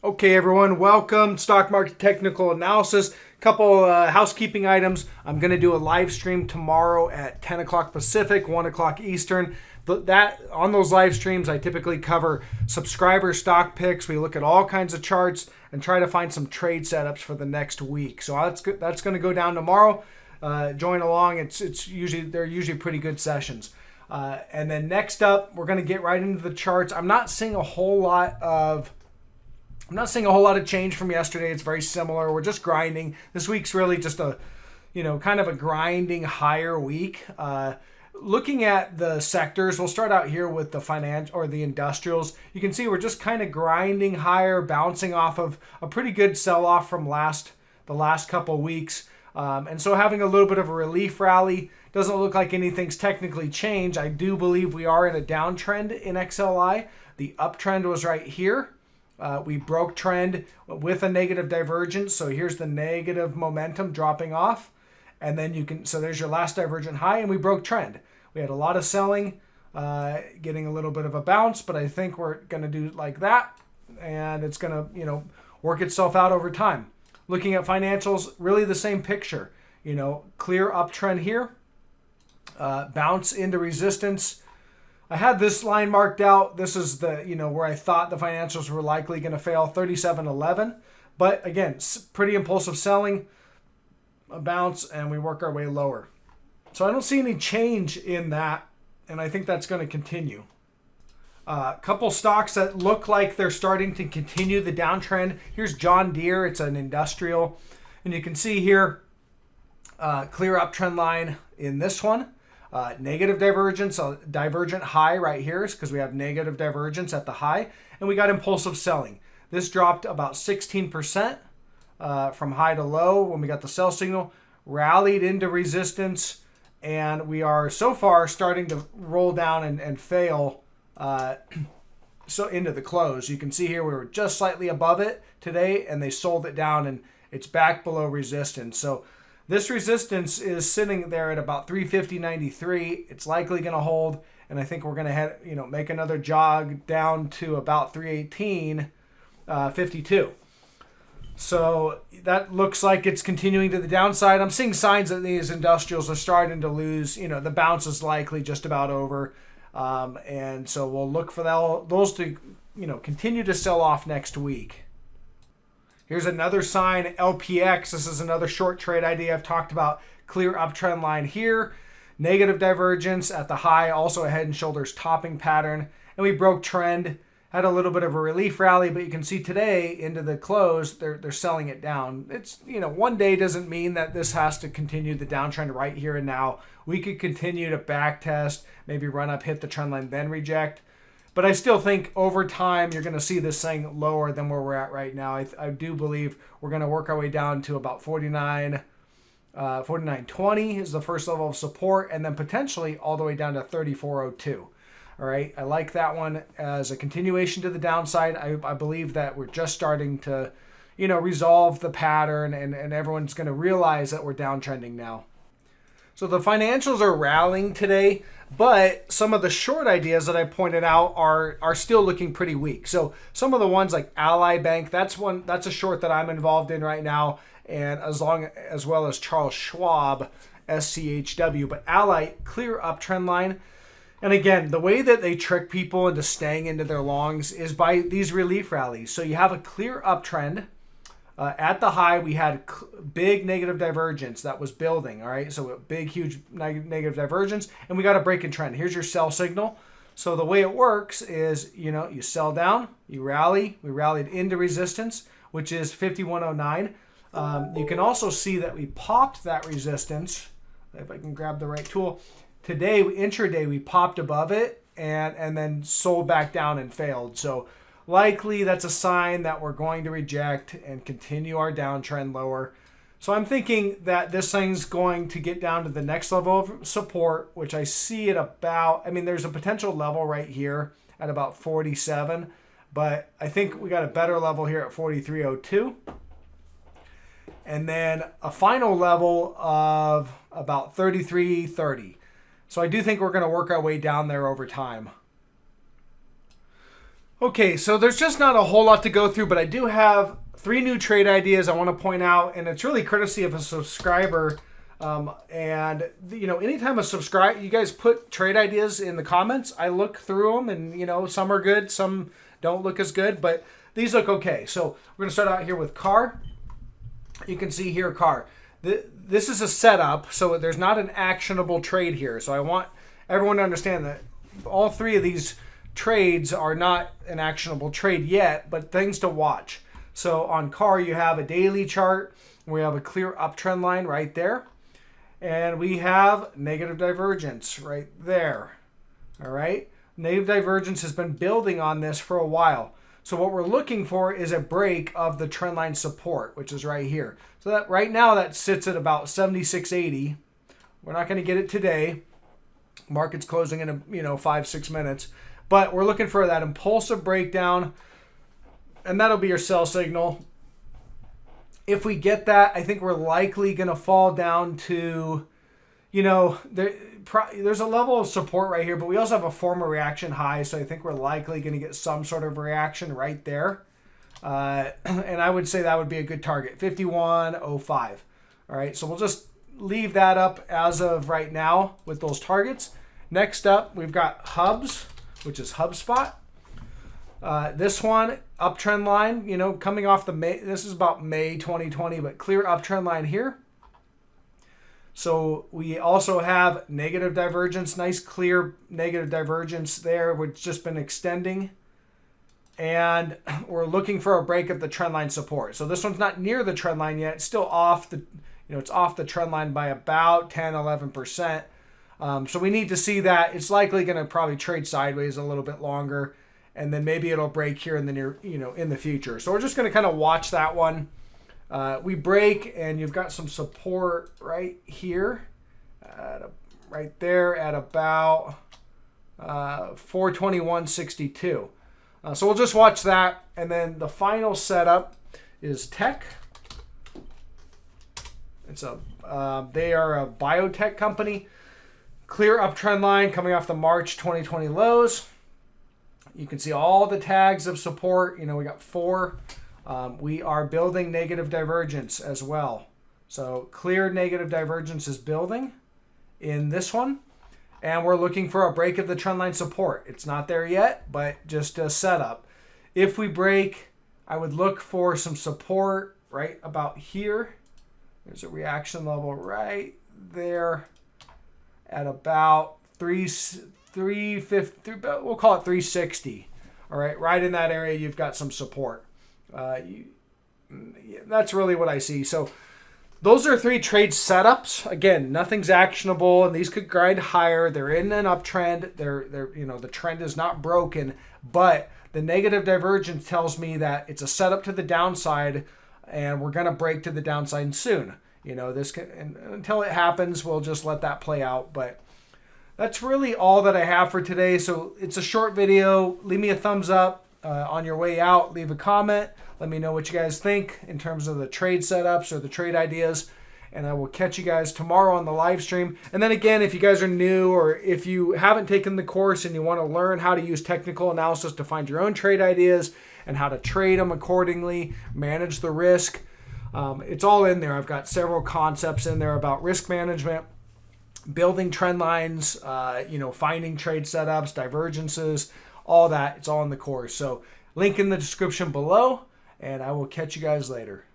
Okay, everyone, welcome. Stock Market Technical Analysis. Couple housekeeping items. I'm going to do a live stream tomorrow at 10 o'clock Pacific, 1 o'clock Eastern. On those live streams, I typically cover subscriber stock picks. We look at all kinds of charts and try to find some trade setups for the next week. So that's going to go down tomorrow. Join along. They're usually pretty good sessions. And then next up, we're going to get right into the charts. I'm not seeing a whole lot of change from yesterday. It's very similar. We're just grinding. This week's really just kind of a grinding higher week. Looking at the sectors, we'll start out here with the financial or the industrials. You can see we're just kind of grinding higher, bouncing off of a pretty good sell-off from the last couple weeks. And so having a little bit of a relief rally. Doesn't look like anything's technically changed. I do believe we are in a downtrend in XLI. The uptrend was right here. We broke trend with a negative divergence. So here's the negative momentum dropping off. And then so there's your last divergent high, and we broke trend. We had a lot of selling, getting a little bit of a bounce, but I think we're going to do like that. And it's going to, work itself out over time. Looking at financials, really the same picture. Clear uptrend here, bounce into resistance. I had this line marked out. This is the, where I thought the financials were likely going to fail, 37.11. But again, pretty impulsive selling, a bounce, and we work our way lower. So I don't see any change in that, and I think that's going to continue. A couple stocks that look like they're starting to continue the downtrend. Here's John Deere. It's an industrial. And you can see here, clear uptrend line in this one. Negative divergence, a divergent high right here is because we have negative divergence at the high, and we got impulsive selling. This dropped about 16% from high to low when we got the sell signal, rallied into resistance, and we are so far starting to roll down and fail so into the close. You can see here we were just slightly above it today, and they sold it down, and it's back below resistance. So this resistance is sitting there at about 350.93. It's likely going to hold, and I think we're going to make another jog down to about 318.52. So that looks like it's continuing to the downside. I'm seeing signs that these industrials are starting to lose. The bounce is likely just about over, and so we'll look for those to continue to sell off next week. Here's another sign, LPX. This is another short trade idea I've talked about. Clear uptrend line here. Negative divergence at the high, also a head and shoulders topping pattern. And we broke trend, had a little bit of a relief rally, but you can see today into the close, they're selling it down. It's, one day doesn't mean that this has to continue the downtrend right here and now. We could continue to back test, maybe run up, hit the trend line, then reject. But I still think over time, you're going to see this thing lower than where we're at right now. I do believe we're going to work our way down to about 49.20 is the first level of support, and then potentially all the way down to 34.02. All right, I like that one as a continuation to the downside. I believe that we're just starting to, resolve the pattern, and everyone's going to realize that we're downtrending now. So the financials are rallying today, but some of the short ideas that I pointed out are still looking pretty weak. So some of the ones like Ally Bank, that's a short that I'm involved in right now, and as well as Charles Schwab, SCHW. But Ally, clear uptrend line. And again, the way that they trick people into staying into their longs is by these relief rallies. So you have a clear uptrend. At the high, we had big negative divergence that was building, all right? So a big, huge negative divergence, and we got a break in trend. Here's your sell signal. So the way it works is, you sell down, you rally. We rallied into resistance, which is 51.09. You can also see that we popped that resistance, if I can grab the right tool. Today, intraday, we popped above it and then sold back down and failed. So likely that's a sign that we're going to reject and continue our downtrend lower. So I'm thinking that this thing's going to get down to the next level of support, which I see at about, there's a potential level right here at about 47, but I think we got a better level here at 43.02. And then a final level of about 33.30. So I do think we're going to work our way down there over time. Okay, so there's just not a whole lot to go through, but I do have 3 new trade ideas I want to point out, and it's really courtesy of a subscriber. And you know, anytime you guys put trade ideas in the comments, I look through them, and you know, some are good, some don't look as good, but these look okay. So we're gonna start out here with car. You can see here car. This is a setup, so there's not an actionable trade here. So I want everyone to understand that all 3 of these trades are not an actionable trade yet, but things to watch. So on car, you have a daily chart. We have a clear uptrend line right there. And we have negative divergence right there. All right. Negative divergence has been building on this for a while. So what we're looking for is a break of the trend line support, which is right here. So that right now that sits at about 76.80. We're not going to get it today. Market's closing in 5-6 minutes. But we're looking for that impulsive breakdown, and that'll be your sell signal. If we get that, I think we're likely going to fall down to, there's a level of support right here, but we also have a former reaction high, so I think we're likely going to get some sort of reaction right there. And I would say that would be a good target, 51.05. All right, so we'll just leave that up as of right now with those targets. Next up, we've got Hubs, which is HubSpot. This one, uptrend line, coming off this is about May 2020, but clear uptrend line here. So we also have negative divergence, nice clear negative divergence there, which has just been extending. And we're looking for a break of the trend line support. So this one's not near the trend line yet. It's still off it's off the trend line by about 10-11%. So we need to see that. It's likely going to probably trade sideways a little bit longer, and then maybe it'll break here in the in the future. So we're just going to kind of watch that one. We break, and you've got some support right here, right there at about 421.62. So we'll just watch that, and then the final setup is Tech. They are a biotech company. Clear uptrend line coming off the March 2020 lows. You can see all the tags of support. We got 4. We are building negative divergence as well. So clear negative divergence is building in this one. And we're looking for a break of the trend line support. It's not there yet, but just a setup. If we break, I would look for some support right about here. There's a reaction level right there at about 350, we'll call it 360. All right in that area, you've got some support. That's really what I see. So those are 3 trade setups. Again, nothing's actionable, and these could grind higher. They're in an uptrend. They're the trend is not broken, but the negative divergence tells me that it's a setup to the downside, and we're going to break to the downside soon. Until it happens, we'll just let that play out. But that's really all that I have for today. So it's a short video. Leave me a thumbs up on your way out. Leave a comment. Let me know what you guys think in terms of the trade setups or the trade ideas. And I will catch you guys tomorrow on the live stream. And then again, if you guys are new or if you haven't taken the course and you want to learn how to use technical analysis to find your own trade ideas and how to trade them accordingly, manage the risk, it's all in there. I've got several concepts in there about risk management, building trend lines, finding trade setups, divergences, all that. It's all in the course. So link in the description below, and I will catch you guys later.